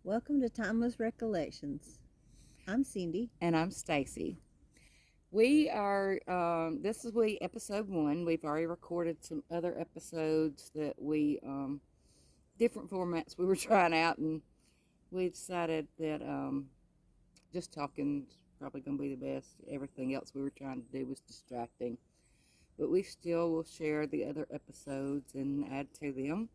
Welcome to Timeless Recollections. I'm Cindy. And I'm Stacy. We are, this is episode 1. We've already recorded some other episodes that different formats we were trying out, and we decided that just talking is probably going to be the best. Everything else we were trying to do was distracting. But we still will share the other episodes and add to them.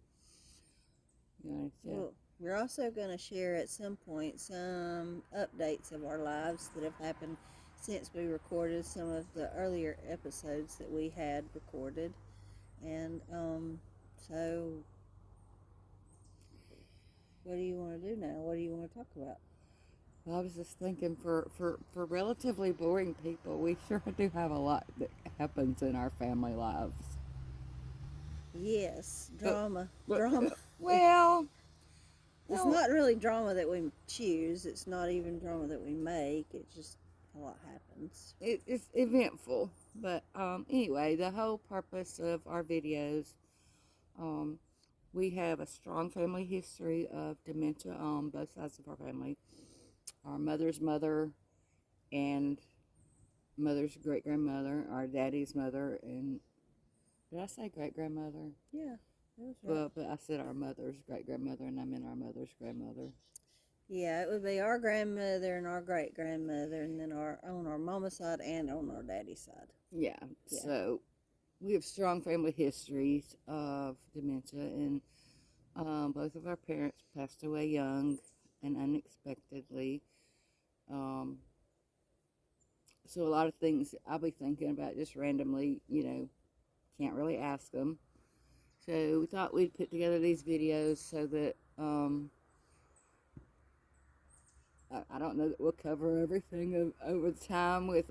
Well, we're also going to share at some point some updates of our lives that have happened since we recorded some of the earlier episodes that we had recorded. And so, what do you want to do now? What do you want to talk about? Well, I was just thinking for relatively boring people, we sure do have a lot that happens in our family lives. Yes, drama. Well, It's not really drama that we choose. It's not even drama that we make. It's just a lot happens. it's eventful. But anyway, the whole purpose of our videos, um, we have a strong family history of dementia on both sides of our family. Our mother's mother and mother's great grandmother, our daddy's mother, and did I say great grandmother? Yeah, that was right. But I said our mother's great grandmother, and I meant our mother's grandmother. Yeah, it would be our grandmother and our great grandmother, and then on our mama's side and on our daddy's side. Yeah. So we have strong family histories of dementia, and both of our parents passed away young and unexpectedly. Um, so a lot of things I'll be thinking about just randomly, can't really ask them. So we thought we'd put together these videos so that I don't know that we'll cover everything over time with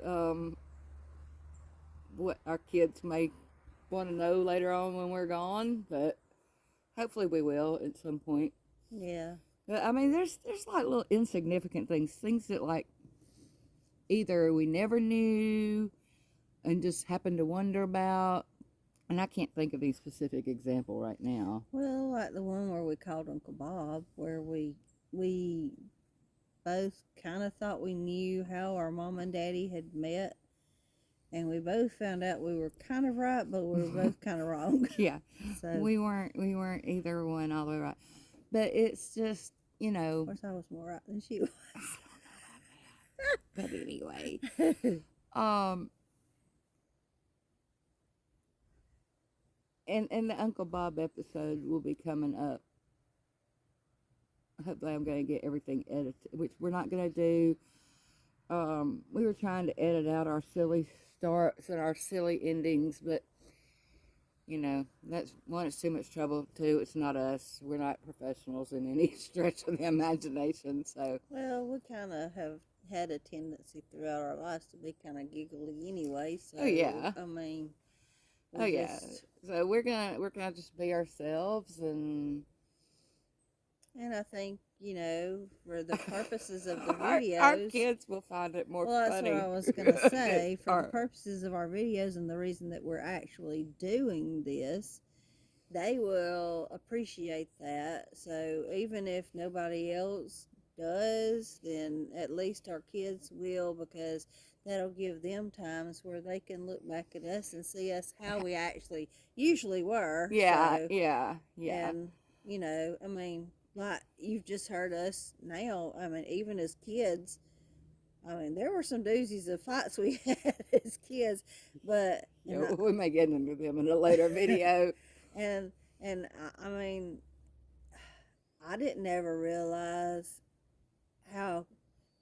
what our kids may want to know later on when we're gone, but hopefully we will at some point. Yeah. But I mean, there's like little insignificant things that like either we never knew and just happened to wonder about. And I can't think of any specific example right now. Well, like the one where we called Uncle Bob, where we both kind of thought we knew how our mom and daddy had met, and we both found out we were kind of right, but we were both kind of wrong. Yeah, so we weren't either one all the way right. But it's just, of course I was more right than she was. But anyway, and the Uncle Bob episode will be coming up. Hopefully I'm going to get everything edited, which we're not going to do. We were trying to edit out our silly starts and our silly endings, but that's one, it's too much trouble. Two, it's not us. We're not professionals in any stretch of the imagination. So well, we kind of have had a tendency throughout our lives to be kind of giggly anyway. So oh yeah, I mean, yeah. So we're gonna just be ourselves, and I think for the purposes of the videos, our kids will find it more well, funny. that's what I was gonna say. For the purposes of our videos and the reason that we're actually doing this, they will appreciate that. So even if nobody else does, then at least our kids will, because that'll give them times where they can look back at us and see us how we actually usually were. Yeah, so, yeah. And I mean, like you've just heard us now. I mean, even as kids, I mean, there were some doozies of fights we had as kids, but we may get into them in a later video. and I mean, I didn't ever realize how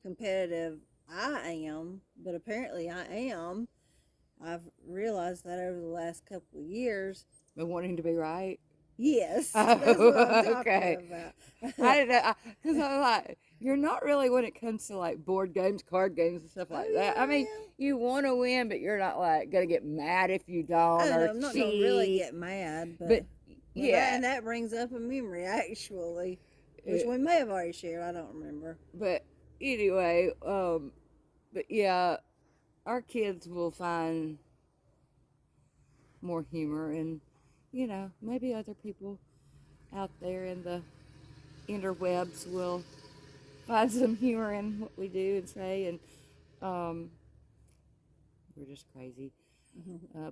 competitive I am, but apparently I am. I've realized that over the last couple of years. But wanting to be right? Yes, that's what I'm talking okay. about. I didn't know, because I'm like, you're not really when it comes to like board games, card games, and stuff like that. I mean, you want to win, but you're not like gonna get mad if you don't. I'm not gonna really get mad, but yeah, and that brings up a memory actually, which we may have already shared. I don't remember. But anyway, but yeah, our kids will find more humor, and maybe other people out there in the interwebs will find some humor in what we do and say, and we're just crazy.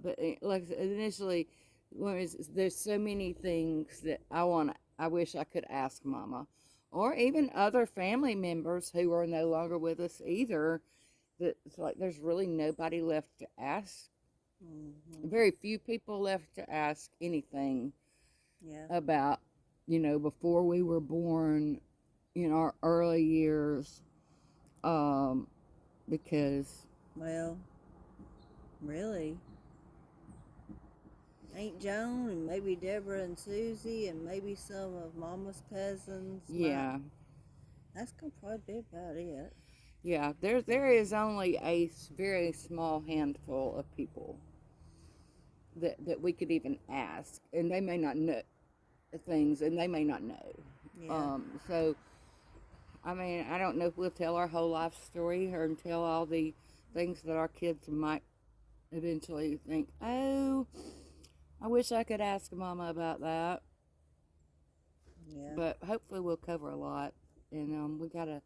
But like I said, initially, there's so many things that I wish I could ask Mama, or even other family members who are no longer with us either. That it's like there's really nobody left to ask. Very few people left to ask anything about, before we were born, in our early years, because. Well, really. Aunt Joan and maybe Deborah and Susie and maybe some of Mama's cousins. Yeah. That's going to probably be about it. Yeah, there is only a very small handful of people that we could even ask, and they may not know things, and they may not know. Yeah. So, I mean, I don't know if we'll tell our whole life story or tell all the things that our kids might eventually think, oh, I wish I could ask Mama about that. Yeah. But hopefully we'll cover a lot, and we gotta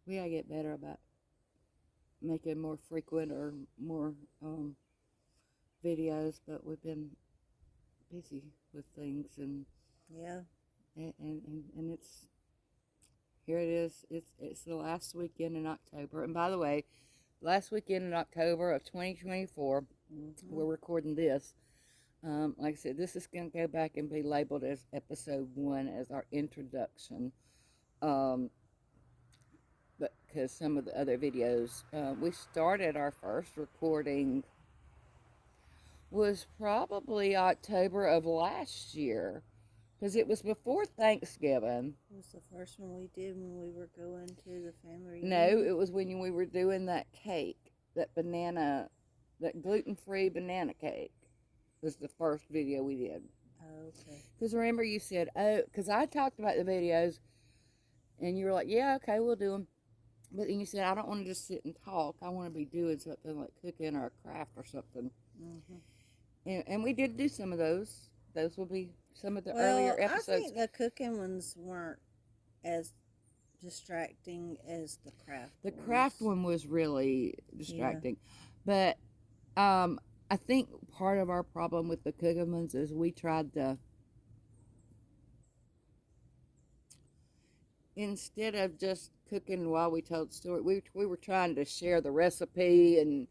get better about making more frequent or more videos. But we've been busy with things, and it's here it is. It's the last weekend in October, and by the way, last weekend in October of 2024, we're recording this. Like I said, this is going to go back and be labeled as episode 1 as our introduction. But because some of the other videos, we started our first recording was probably October of last year, because it was before Thanksgiving. It was the first one we did when we were going to the family reunion? No, it was when we were doing that cake, that gluten-free banana cake. Was the first video we did. Oh, okay. Because remember you said, because I talked about the videos, and you were like, yeah, okay, we'll do them. But then you said, I don't want to just sit and talk. I want to be doing something like cooking or a craft or something. And we did do some of those. Those will be some of the earlier episodes. I think the cooking ones weren't as distracting as the craft The ones. craft one was really distracting. Yeah. But I think part of our problem with the cooking ones is we tried to, instead of just cooking while we told the story, we were trying to share the recipe, and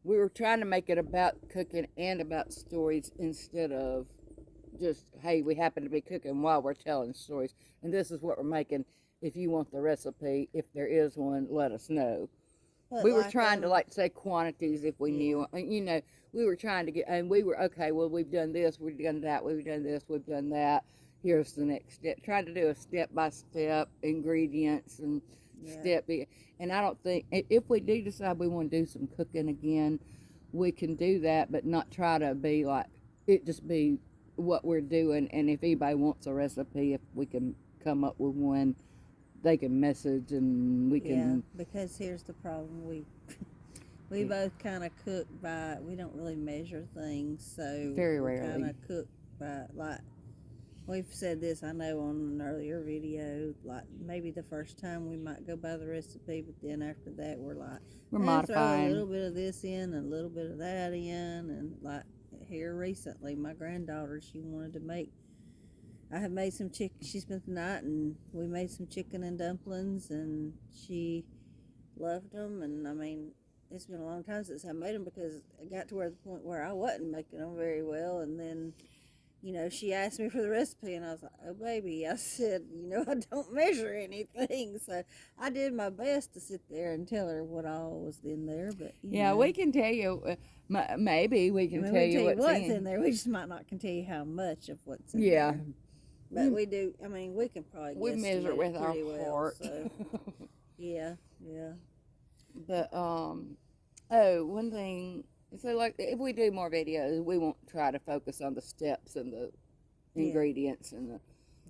we were trying to make it about cooking and about stories instead of just, hey, we happen to be cooking while we're telling stories, and this is what we're making. If you want the recipe, if there is one, let us know. But we were trying to say quantities if we knew, we were trying to get, and we were, okay, well, we've done this, we've done that, we've done this, we've done that. Here's the next step. Trying to do a step-by-step ingredients and step. And I don't think, if we do decide we want to do some cooking again, we can do that, but not try to be like, it just be what we're doing. And if anybody wants a recipe, if we can come up with one, they can message and we can. Yeah, because here's the problem. We both kind of cook by, we don't really measure things, so very rarely. We kind of cook by, like, we've said this, I know, on an earlier video, like, maybe the first time we might go by the recipe, but then after that, we're modifying. Throw a little bit of this in and a little bit of that in, and like, here recently, my granddaughter, she wanted to make, I have made some chicken, she spent the night, and we made some chicken and dumplings, and she loved them, and I mean, it's been a long time since I made them, because I got to the point where I wasn't making them very well, and then, she asked me for the recipe, and I was like, oh, baby, I said, I don't measure anything, so I did my best to sit there and tell her what all was in there, but, we can tell you, maybe we can tell you what's in there, we just might not can tell you how much of what's in there. But we do, I mean, we can probably we measure with our heart. So. Yeah. But, one thing, so like, if we do more videos, we won't try to focus on the steps and the ingredients and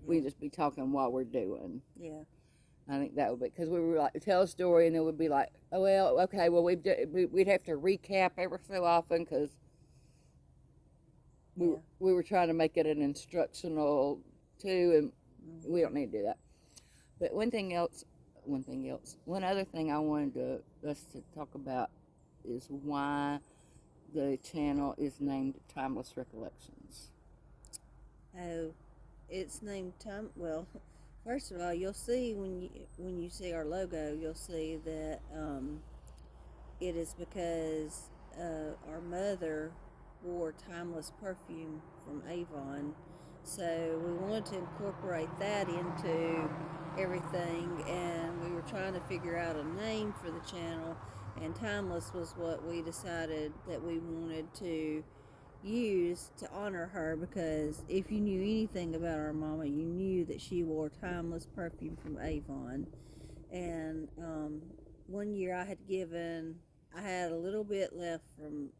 we just be talking while we're doing. Yeah. I think that would be, because we were like, tell a story, and it would be like, oh, well, okay, well, we'd have to recap every so often, because we were trying to make it an instructional too, and we don't need to do that. But one other thing I wanted us to talk about is why the channel is named Timeless Recollections. Oh, it's named Time. Well, first of all, you'll see when you see our logo, you'll see that it is because our mother wore Timeless perfume from Avon, so we wanted to incorporate that into everything, and we were trying to figure out a name for the channel, and Timeless was what we decided that we wanted to use to honor her, because if you knew anything about our mama, you knew that she wore Timeless perfume from Avon. And one year I had a little bit left from,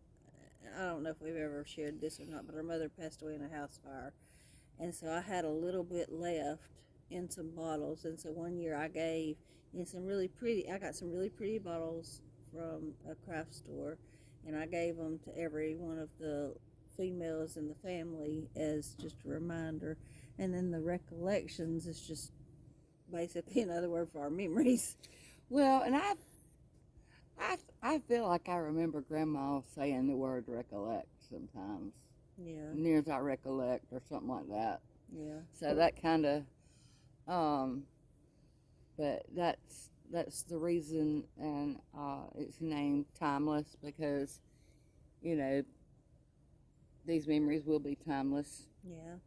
I don't know if we've ever shared this or not, but our mother passed away in a house fire, and so I had a little bit left in some bottles. And so one year I got some really pretty bottles from a craft store, and I gave them to every one of the females in the family as just a reminder. And then the recollections is just basically another word for our memories. Well, and I feel like I remember Grandma saying the word recollect sometimes. Yeah. Near as I recollect, or something like that. Yeah. So that kind of, but that's the reason, and it's named Timeless because, you know, these memories will be timeless. Yeah.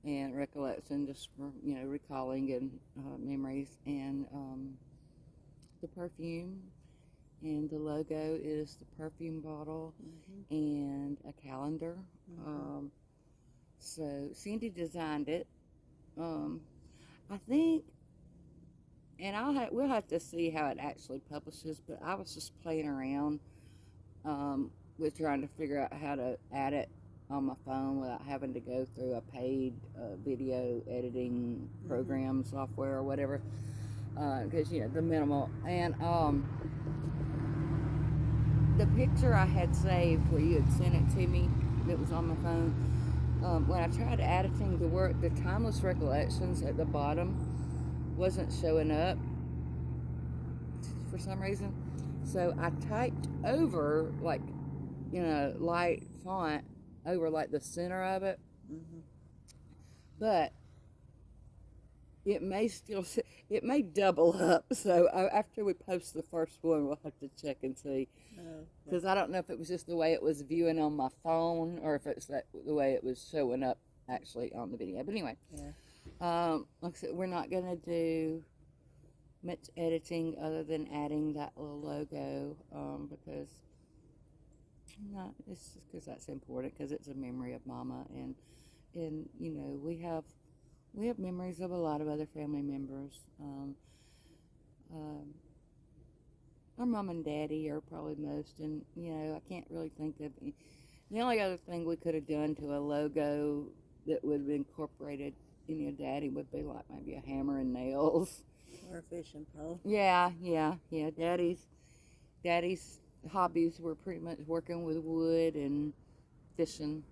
And recollection, just for, you know, recalling and memories, and the perfume, and the logo is the perfume bottle, and a calendar. So Cindy designed it. I think, and we'll have to see how it actually publishes. But I was just playing around with trying to figure out how to add it on my phone without having to go through a paid video editing program, software, or whatever. Because you know the minimal, and the picture I had saved where you had sent it to me that was on my phone. When I tried editing the Timeless Recollections at the bottom wasn't showing up for some reason. So I typed over, like, you know, light font over like the center of it. But it may double up. So after we post the first one, we'll have to check and see. Because I don't know if it was just the way it was viewing on my phone, or if it's the way it was showing up actually on the video. But anyway, like I said, we're not going to do much editing other than adding that little logo, because it's just because that's important, because it's a memory of Mama, and you know, we have memories of a lot of other family members. Our mom and daddy are probably most, and you know, I can't really think of any. The only other thing we could have done to a logo that would have incorporated any of daddy would be like maybe a hammer and nails. Or a fishing pole. Yeah. Daddy's hobbies were pretty much working with wood and fishing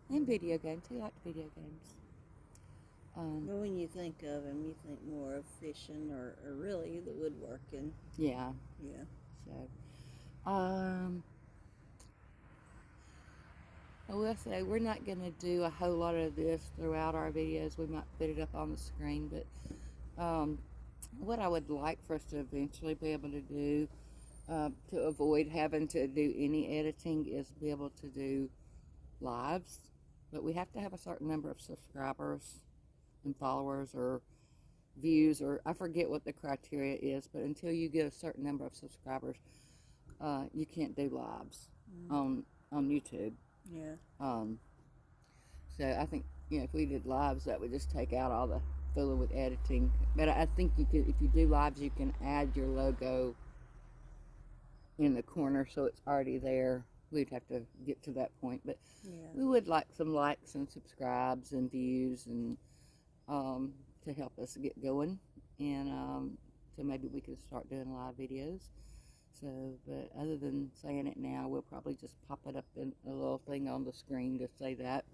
and video games. He liked video games. But when you think of him, you think more of fishing or really the woodworking. Yeah. Yeah. So, I will say we're not going to do a whole lot of this throughout our videos. We might put it up on the screen, but what I would like for us to eventually be able to do to avoid having to do any editing is be able to do lives. But we have to have a certain number of subscribers and followers or views, or I forget what the criteria is, but until you get a certain number of subscribers, you can't do lives on YouTube. Yeah. So I think, you know, if we did lives, that would just take out all the fooling with editing. But I think you could, if you do lives, you can add your logo in the corner so it's already there. We'd have to get to that point, but we would like some likes and subscribes and views, and to help us get going, and so maybe we can start doing live videos. So, but other than saying it now, we'll probably just pop it up in a little thing on the screen to say that.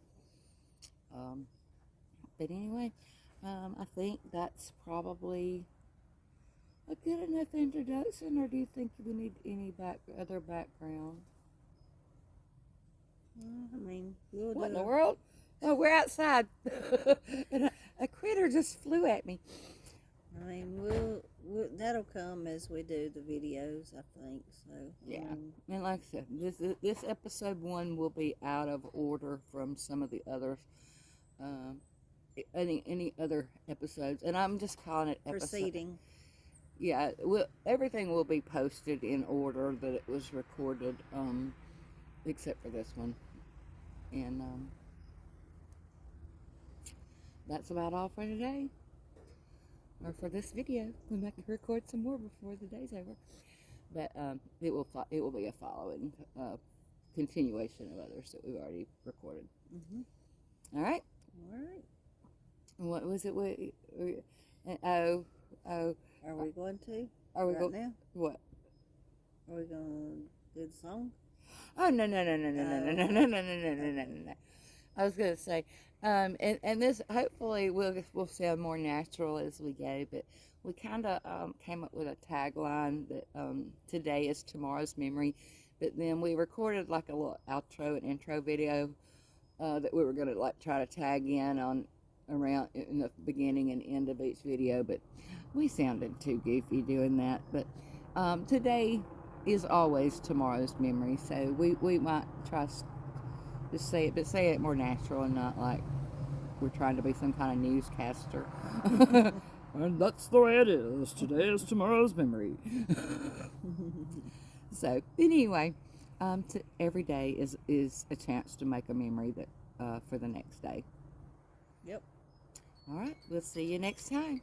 But anyway, I think that's probably a good enough introduction, or do you think we need any other background? I mean, we'll What in do the world? Oh, we're outside. And a critter just flew at me. I mean, we'll that'll come as we do the videos, I think. So Yeah. I mean, And like I said, this episode 1 will be out of order from some of the others. Um, any other episodes, and I'm just calling it episode. proceeding. Yeah, everything will be posted in order that it was recorded, except for this one. And that's about all for today, or for this video. We might record some more before the day's over, but it will be a following continuation of others that we've already recorded. Mm-hmm. All right. All right. What was it? Are we going to? Are we right going now? What? Are we going to do the song? Oh no. I was gonna say, and this hopefully will sound more natural as we go, but we kind of came up with a tagline that today is tomorrow's memory, but then we recorded like a little outro and intro video that we were gonna like try to tag in on around in the beginning and end of each video, but we sounded too goofy doing that. But today is always tomorrow's memory, so we might try to say it, but say it more natural and not like we're trying to be some kind of newscaster. And that's the way it is. Today is tomorrow's memory. So anyway, every day is a chance to make a memory that for the next day. Yep. All right, we'll see you next time.